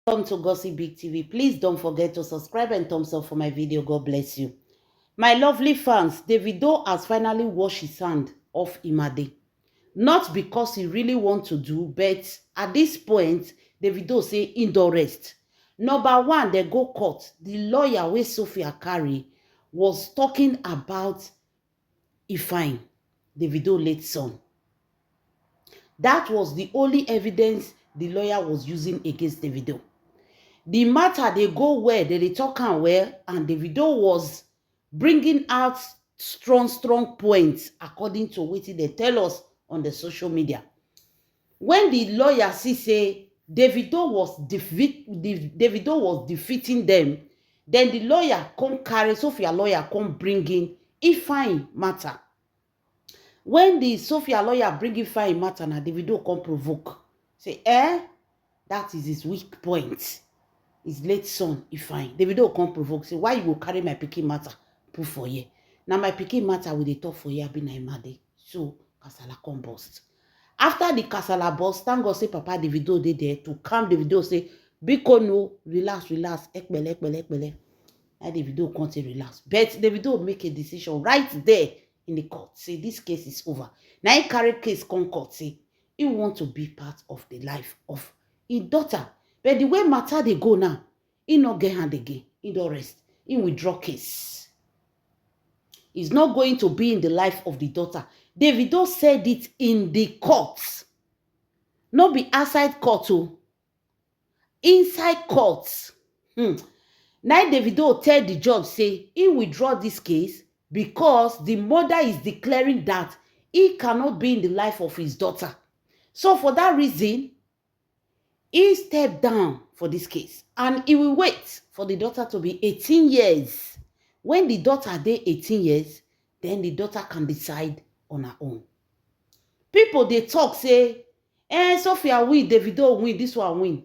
Welcome to Gossip Big TV. Please don't forget to subscribe and thumbs up for my video. God bless you. My lovely fans, Davido has finally washed his hand off Imade. Not because he really wants to do, but at this point, Davido say indoor rest. Number one, they go court. The lawyer wey Sophia carry was talking about Ifeanyi, Davido late son. That was the only evidence the lawyer was using against Davido. The matter they go well, they talk am well, and Davido was bringing out strong points according to wetin they tell us on the social media. When the lawyer see say Davido was defeating them, then the lawyer come carry Sophia lawyer come bring in Ifeanyi matter. When the Sophia lawyer bring Ifeanyi matter, na Davido come provoke. Say, that is his weak point. His late son, Ifeanyi. Davido come provoke. Say, why you go carry my pikin matter put for here? Now my pikin matter with the talk for here be na Imade. So, kasala come burst. After the kasala burst, thank God say Papa Davido dey there to calm Davido. Say, Biko no, relax. Ekpele. Now Davido can't say relax. But Davido make a decision right there in the court. Say, this case is over. Now he carry case come court. Say, he want to be part of the life of his daughter. But the way matter they go now, he not get hand again. He don't rest. He withdraw case. He's not going to be in the life of the daughter. Davido said it in the court. Not be outside court. Oh. Inside court. Now Davido tell the judge, say, he withdraw this case because the mother is declaring that he cannot be in the life of his daughter. So for that reason, he stepped down for this case and he will wait for the daughter to be 18 years. When the daughter dey 18 years, then the daughter can decide on her own. People, they talk, say, Sophia win, Davido win, this one win.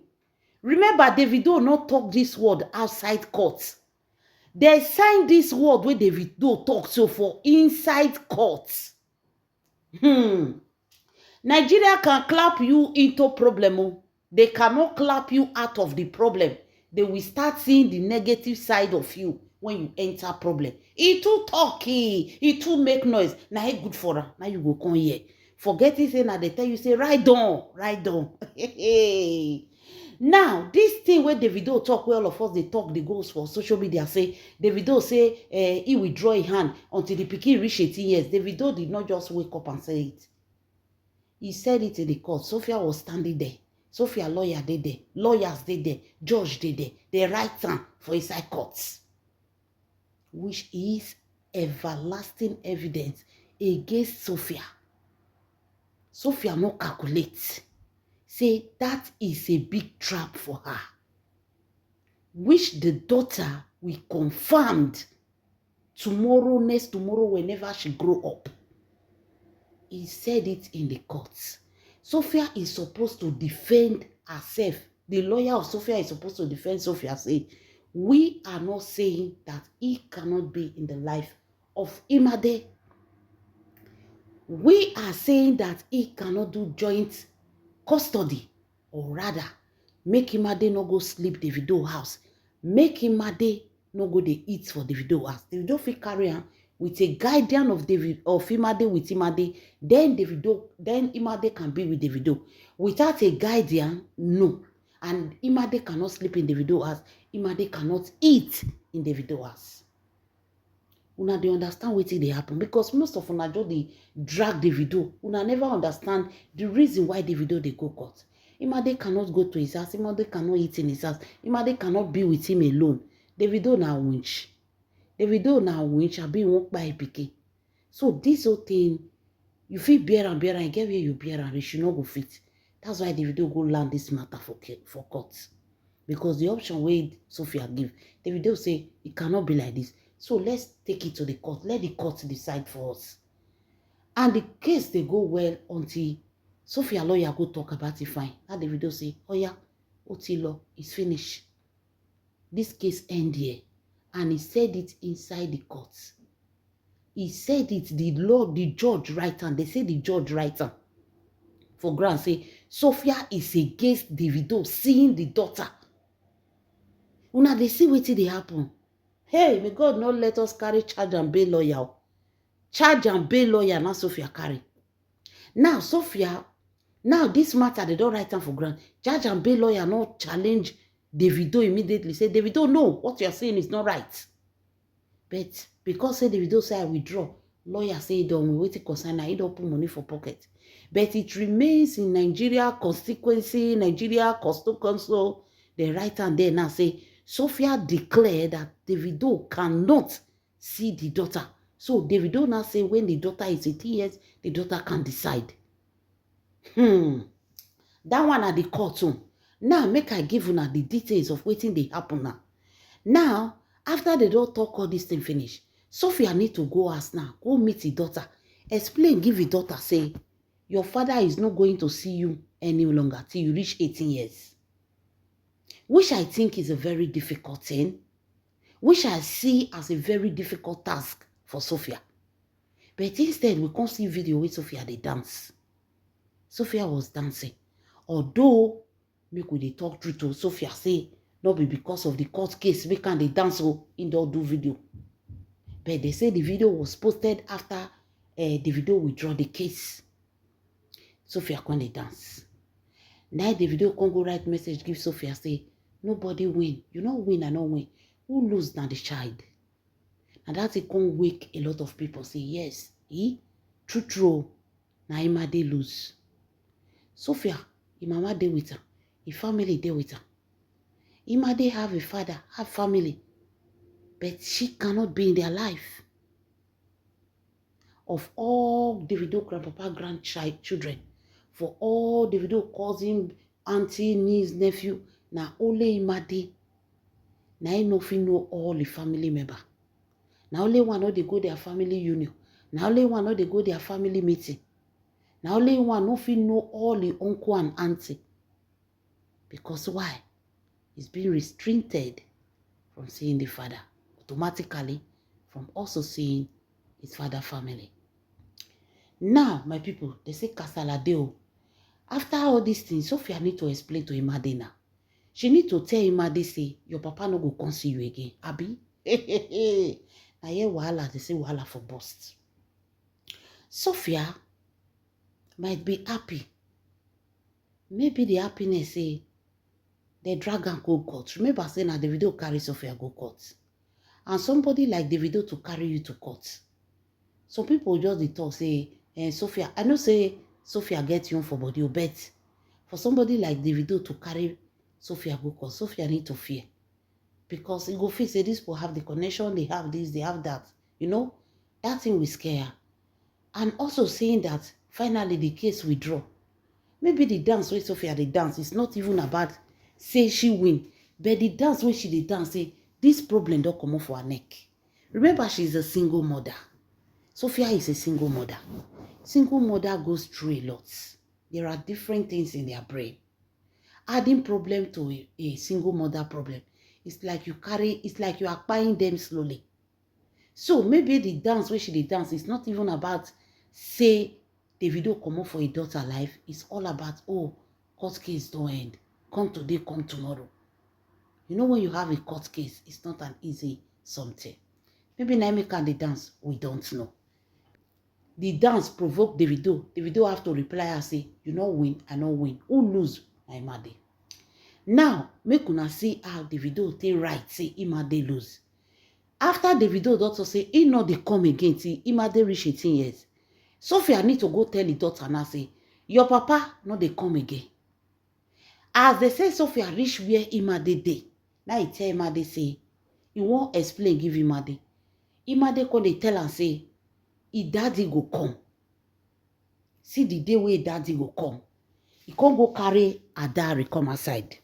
Remember, Davido not talk this word outside court. They sign this word where Davido talk so for inside court. Nigeria can clap you into problem. They cannot clap you out of the problem. They will start seeing the negative side of you when you enter problem. It too talky, it too make noise. Now it good for her. Now you go come here. Forget it, say now they tell you, say, write down. Now, this thing where Davido talk, where all of us, they talk, they goes for social media, say, Davido say, he withdraw his hand until the pikin reach 18 years. Davido did not just wake up and say it. He said it in the court. Sophia was standing there. Sophia lawyer did there. Lawyers did there. Judge did there. They write down for inside courts. Which is everlasting evidence against Sophia. Sophia no calculate. Say that is a big trap for her. Which the daughter will confirmed tomorrow, next tomorrow, whenever she grow up. He said it in the courts. Sophia is supposed to defend herself. The lawyer of Sophia is supposed to defend Sophia, say, we are not saying that he cannot be in the life of Imade. We are saying that he cannot do joint custody, or rather, make Imade no go sleep Davido house. Make Imade no go dey eat for Davido house. Davido fit carry am with a guardian of Imade with Imade. Then Imade can be with Davido. Without a guardian, no. And Imade cannot sleep in Davido house. Imade cannot eat in Davido house. Una dey understand wetin dey happen, because most of una just dey drag Davido. Una never understand the reason why Davido dey go court. Imade cannot go to his house. Imade cannot eat in his house. Imade cannot be with him alone. Davido na winch. Davido na winch abi won't buy pikin. So this whole thing, you fit bear and get where you bear and reach, you no go fit. That's why Davido go land this matter for court. Because the option wey Sophia give, Davido say it cannot be like this. So let's take it to the court. Let the court decide for us. And the case they go well until Sophia lawyer go talk about it fine. Now Davido say, oh yeah, Otilo is finished. This case end here. And he said it inside the court. He said it, the judge write am. They say the judge write am for ground say Sophia is against Davido seeing the daughter Una dey see wetin dey happen. Hey, may God not let us carry charge and bail lawyer. Charge and bail lawyer na Sophia carry. Now Sophia, now this matter they don't write am for ground. Charge and bail lawyer not challenge Davido immediately. Say, Davido, no, what you are saying is not right. But because say Davido say I withdraw, lawyer say he don't wait to consign, he don't put money for pocket. But it remains in Nigeria constituency, Nigeria Custom Council. The right hand there now say Sophia declared that Davido cannot see the daughter. So Davido now say when the daughter is 18 years, the daughter can decide. That one at the court too. Now make I give una the details of wetin dey happen now. Now, after they don't talk all this thing finish, Sophia need to go ask now, go meet the daughter, explain, give the daughter, say, your father is not going to see you any longer till you reach 18 years. Which I think is a very difficult thing, which I see as a very difficult task for Sophia. But instead, we can't see video with Sophia, they dance. Sophia was dancing. Although, make we dey talk true to Sophia, say, not be because of the court case, make can they dance in the do video. But they say the video was posted after the video withdraw the case. Sophia can they dance. Now the video can go write message, give Sophia, say, nobody win. You not win, I not win. Who lose now the child? And that it can wake a lot of people say, yes, true, na Imade lose. Sophia, your mama dey with her, your family dey with her. Imade have a father, have family, but she cannot be in their life. Of all Davido grandpapa grandchildren, for all Davido cousin, auntie, niece, nephew, na only Imade, na he no fit know all the family member. Na only one no dey go their family union. Na only one no dey go their family meeting. Na only one no fit know all the uncle and auntie. Because why? He's being restricted from seeing the father, automatically from also seeing his father family. Now, my people, they say Kasaladeo. After all these things, Sophia need to explain to Imade now. She need to tell Imade, say, your papa no go come see you again. Abi? Now here wahala, they say wahala for bust. Sophia might be happy. Maybe the happiness say, they drag and go court. Remember I said now Davido carry Sophia go court. And somebody like Davido to carry you to court. Some people just talk, say, Sophia, I know say Sophia get you for body, but for somebody like Davido to carry Sophia go court, Sophia need to fear. Because it go feel say these people have the connection, they have this, they have that. You know, that thing will scare her. And also saying that finally the case withdraw. Maybe the dance where Sophia the dance is not even about say she win, but the dance where she did dance, say this problem don't come off for her neck. Remember, she's a single mother. Sophia is a single mother. Single mother goes through a lot. There are different things in their brain. Adding problem to a single mother problem, it's like you are buying them slowly. So maybe the dance where she did dance is not even about say Davido come off for a daughter life. It's all about, oh, court case don't end. Come today, come tomorrow. You know when you have a court case, it's not an easy something. Maybe Naomi can dance, we don't know. The dance provoked Davido. Davido have to reply and say, you not win, I not win. Who lose? Imade. Now, make una see how Davido take right, say Imade lose. After Davido daughter say, he not they come again till Imade reach 18 years. Sophia need to go tell the daughter now, say, your papa not they come again. As they say Sophia reach where Imade dey. Now he tell Imade say, he won't explain, give Imade. Imade come dey tell and say, his daddy go come. See the day where daddy go come. He can't go carry Adari come outside.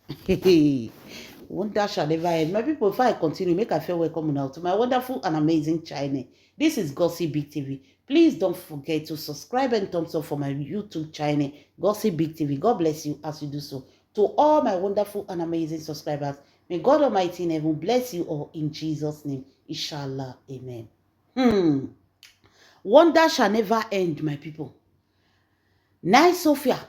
Wonder shall never end. My people, if I continue, make I feel welcome now to my wonderful and amazing channel. This is Gossip Big TV. Please don't forget to subscribe and thumbs up for my YouTube channel, Gossip Big TV. God bless you as you do so. To all my wonderful and amazing subscribers, may God Almighty in heaven bless you all in Jesus' name. Inshallah. Amen. Wonder shall never end, my people. Now Sophia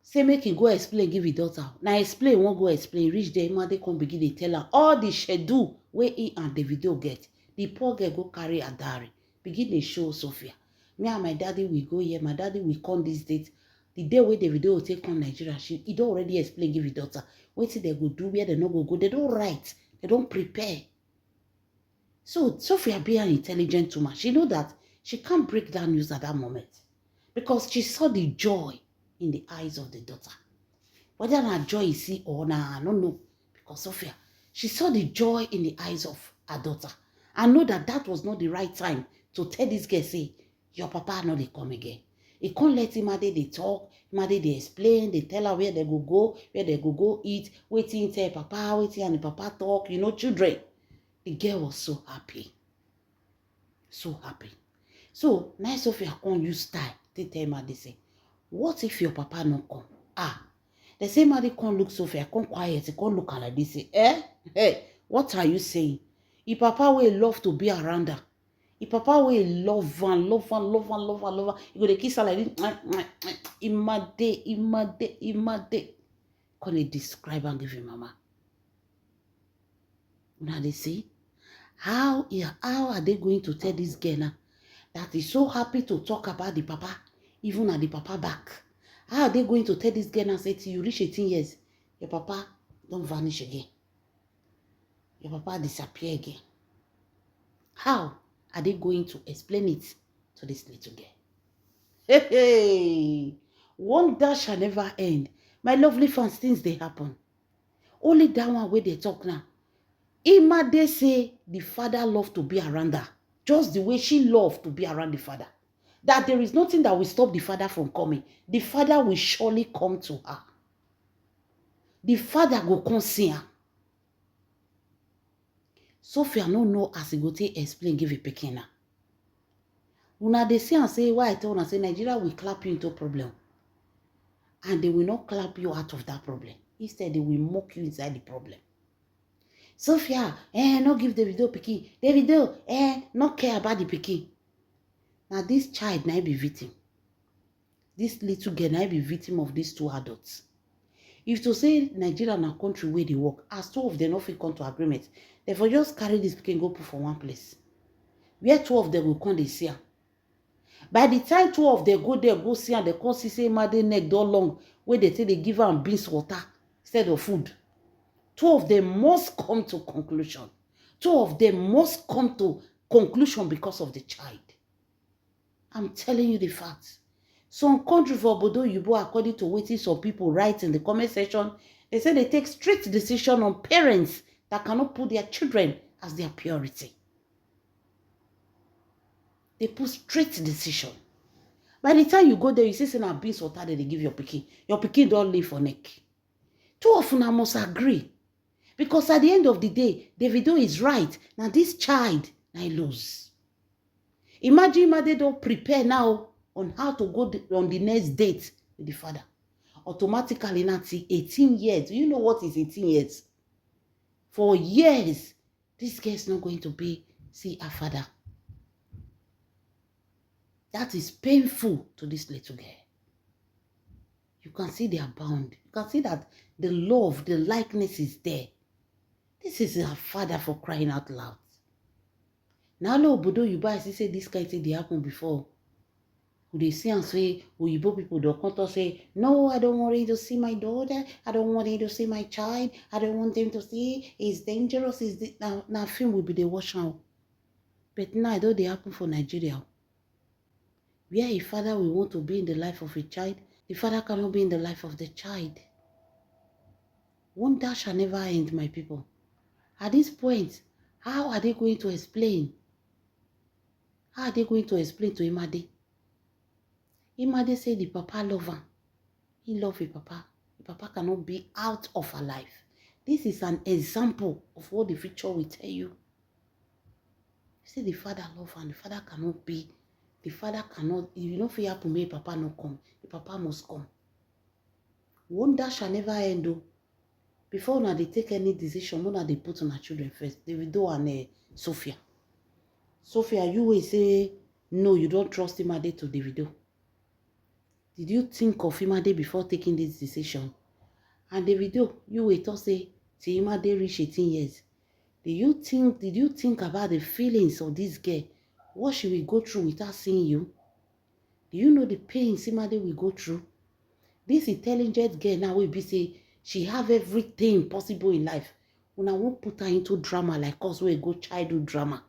say make him go explain give his daughter. Now explain won't go explain. Reach there, Imade come begin dey tell her all the schedule where he and Davido get. The poor girl go carry her diary. Begin dey show Sophia. Me and my daddy will go here. My daddy will come this date. The day where Davido will take on Nigeria, he don't already explain give his daughter. Wait till they go do where they no go. They don't write. They don't prepare. So Sophia be an intelligent woman. She know that she can't break down news at that moment because she saw the joy in the eyes of the daughter. Whether that joy is see or nah, I don't know. Because Sophia, she saw the joy in the eyes of her daughter. And know that that was not the right time to tell this girl, say, your papa no dey come again. He can't let Imade they talk, Imade they explain, they tell her where they go, where they go eat, waiting tell papa, waiting and the papa talk, you know, children. The girl was so happy. So happy. So, now Sophia can't use style. They tell Imade, say, what if your papa no come? The same Madi can't look Sophia, can't quiet, can't look at like this. Say, hey, what are you saying? If papa will love to be around her. If papa will love her. You go to kiss her like this. Imade. Can they describe and give you mama? Now they say, how are they going to tell this girl now that is so happy to talk about the papa, even at the papa back? How are they going to tell this girl and say, till you reach 18 years, your papa don't vanish again? Your papa disappear again. How are they going to explain it to this little girl? Hey, wonder shall never end. My lovely fans, things they happen. Only that one way they talk now. Imade say the father loved to be around her. Just the way she loved to be around the father. That there is nothing that will stop the father from coming. The father will surely come to her. The father will come see her. Sophia no know as he go to explain, give a pikin now. Una they say and say, why I tell una say Nigeria will clap you into a problem. And they will not clap you out of that problem. Instead, they will mock you inside the problem. Sophia, not give Davido pikin. Davido, not care about the pikin. Now this child now be victim. This little girl now be victim of these two adults. If to say Nigeria na country where they work, as two of them not fit come to agreement, therefore just carry this pikin go put for one place. Where two of them will come they see her. By the time two of them go there, go see her, they come see say Imade neck door long, where they say they give her beans water instead of food. Two of them must come to conclusion. Two of them must come to conclusion because of the child. I'm telling you the facts. Some country for Obodo Oyibo, according to what some people write in the comment section, they say they take strict decision on parents that cannot put their children as their priority. They put strict decision. By the time you go there, you see some beans water they give your pikin. Your pikin don't live for neck. Two of them must agree. Because at the end of the day, Davido is right. Now this child, now he lose. Imagine Imade don't prepare now on how to go on the next date with the father. Automatically, now 18 years. Do you know what is 18 years? For years, this girl is not going to see her father. That is painful to this little girl. You can see they are bound. You can see that the love, the likeness is there. This is her father, for crying out loud. Now, Obodo Oyibo, I say this kind of thing they happen before. They see and say, Oyibo people don't come to say, no, I don't want you to see my daughter. I don't want you to see my child. I don't want them to see. It's dangerous. Now film will be the wash now. But now, though they happen for Nigeria. Where a father will want to be in the life of a child, the father cannot be in the life of the child. Wonder shall never end, my people. At this point, how are they going to explain? How are they going to explain to Imade? Imade said the papa love her. He love his papa. The papa cannot be out of her life. This is an example of what the future will tell you. You see, the father love her and the father cannot be. The father cannot, you know, if you happen, make papa not come. The papa must come. Wonder shall never end though. Before now they take any decision, now they put on her children first. Davido and Sophia. Sophia, you will say, no, you don't trust Imade to Davido. Did you think of Imade before taking this decision? And Davido, you wait to say, till Imade reach 18 years. Did you think about the feelings of this girl? What she will go through without seeing you? Do you know the pain Imade will go through? This intelligent girl now will be say she have everything possible in life. When I won't put her into drama like us we go childhood drama.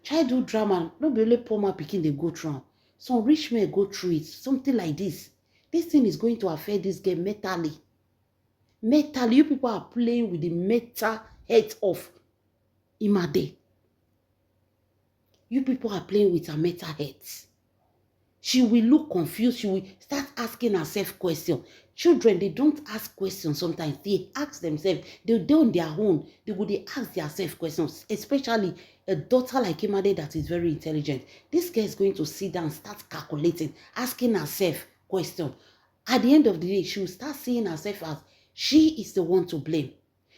Childhood drama, not be only poor man pikin they go through. Some rich men go through it. Something like this. This thing is going to affect this girl mentally. Mentally, you people are playing with the mental health of Imade. You people are playing with her mental health. She will look confused. She will start asking herself questions. Children, they don't ask questions sometimes. They ask themselves. They do on their own. They ask themselves questions. Especially a daughter like Imade that is very intelligent. This girl is going to sit down and start calculating, asking herself questions. At the end of the day, she will start seeing herself as she is the one to blame.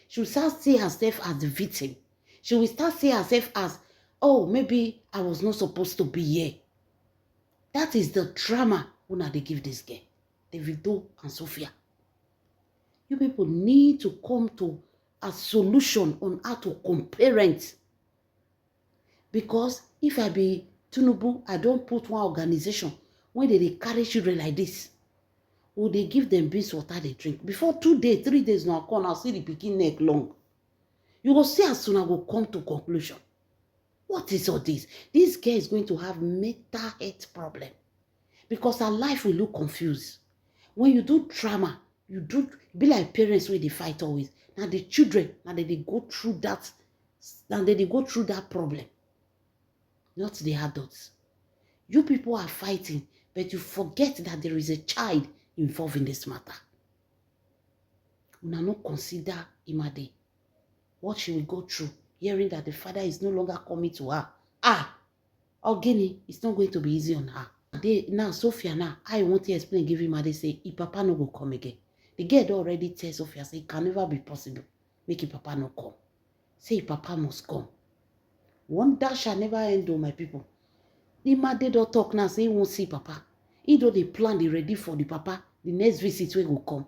She will start seeing herself as the victim. She will start seeing herself as, oh, maybe I was not supposed to be here. That is the drama una they give this girl, Davido and Sophia. You people need to come to a solution on how to co-parent. Because if I be Tinubu, I don't put one organization when they carry children like this. Or they give them beans water they drink. Before 2 days, 3 days now come, I'll see the pikin neck long. You will see as soon as I go come to conclusion. What is all this? This girl is going to have mental health problem. Because her life will look confused. When you do drama, you do be like parents where they fight always. Now the children, now they go through that, problem. Not the adults. You people are fighting, but you forget that there is a child involved in this matter. Una no consider Imade. What she will go through, hearing that the father is no longer coming to her. Ogini, it's not going to be easy on her. Now, Sophia, now, I want to explain, give him, they say, if Papa no go come again. The girl already tell Sophia, say, it can never be possible. Make Papa no come. Say, Papa must come. Wonder shall never end, oh, my people. The Imade don't talk now, say, he won't see Papa. He do the plan, they ready for the Papa. The next visit will go come.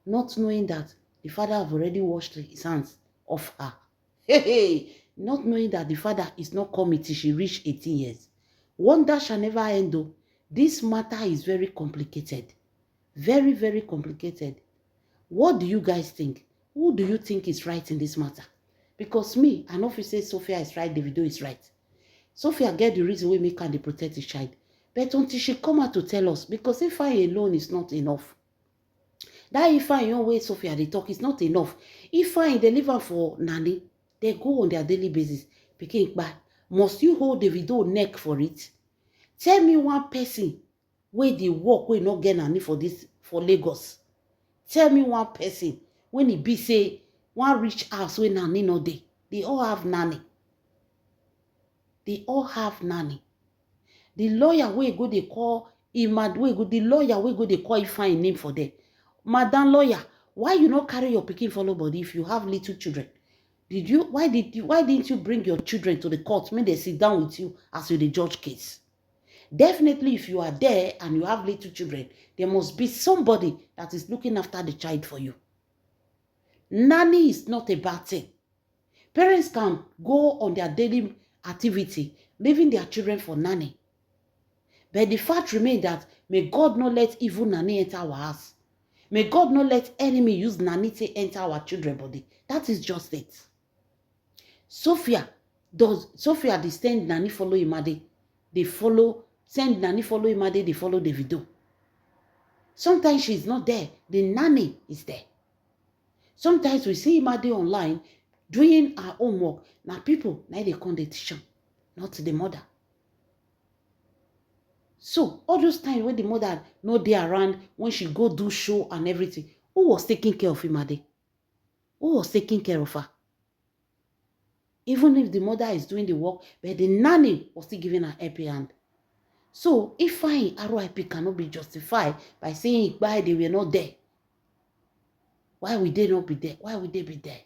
Not knowing that the father have already washed his hands off her. Not knowing that the father is not coming till she reach 18 years. Wonder shall never end though. This matter is very complicated. Very, very complicated. What do you guys think? Who do you think is right in this matter? Because me, I know if you say Sophia is right, Davido is right. Sophia get the reason we make her protect the child. But until she come out to tell us, because if I alone is not enough. That if I your way Sophia they talk is not enough. If I deliver for nanny, they go on their daily basis. Picking back. Must you hold Davido neck for it? Tell me one person where they work will not get nanny for this for Lagos. Tell me one person when he be say one rich house where nanny no day. They all have nanny. They all have nanny. The lawyer we go they call Imad we go the lawyer we go they call Ifeanyi name for them. Madam lawyer, why you not carry your pikin follow body if you have little children? Why didn't you bring your children to the court? May they sit down with you as you the judge case. Definitely, if you are there and you have little children, there must be somebody that is looking after the child for you. Nanny is not a bad thing. Parents can go on their daily activity, leaving their children for nanny. But the fact remains that may God not let evil nanny enter our house. May God not let enemy use nanny to enter our children's body. That is just it. Sophia they send nanny follow Imade. Send nanny follow Imade, they follow Davido. Sometimes she's not there. The nanny is there. Sometimes we see Imade online doing her own work. Now people, now they come the teacher, not the mother. So all those times when the mother not there around, when she go do show and everything, who was taking care of Imade? Who was taking care of her? Even if the mother is doing the work, but the nanny was still giving her happy hand. So if RIP cannot be justified by saying why they were not there, why would they not be there? Why would they be there?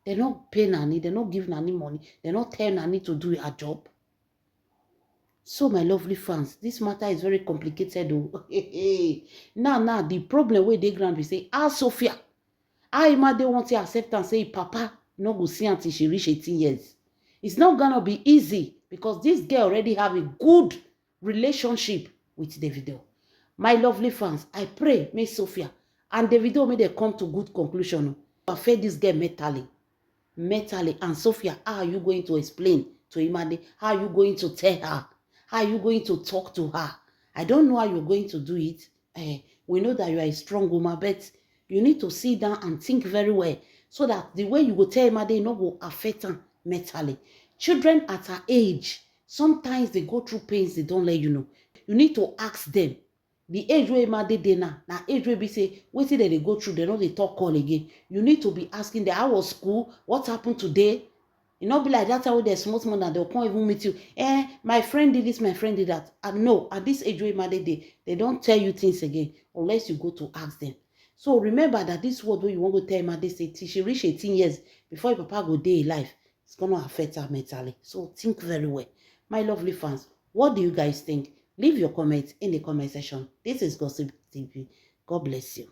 They not pay nanny, they not give nanny money, they not tell nanny to do her job. So, my lovely fans, this matter is very complicated. Oh. Now, the problem with the ground, we say, Sophia, Imade want to accept and say, Papa, no go see until she reach 18 years. It's not going to be easy because this girl already have a good relationship with Davido. My lovely fans, I pray, may Sophia and Davido may they come to good conclusion. Affect this girl mentally. And Sophia, how are you going to explain to Imade? How are you going to tell her? How are you going to talk to her? I don't know how you're going to do it. We know that you are a strong woman, but you need to sit down and think very well so that the way you go tell Imade no go affect her mentally. Children at her age, sometimes they go through pains they don't let you know. You need to ask them. The age where Imade dey now, na age wey be say wetin dem dey go through, they no dey talk call again. You need to be asking them, how was school? What happened today? You not be like that time when they're small and they'll come even meet you. My friend did this, my friend did that. And no, at this age where Imade they don't tell you things again unless you go to ask them. So remember that this word where you want to tell Imade say till she reach 18 years before your papa go day life, it's gonna affect her mentally. So think very well. My lovely fans, what do you guys think? Leave your comments in the comment section. This is Gossip TV. God bless you.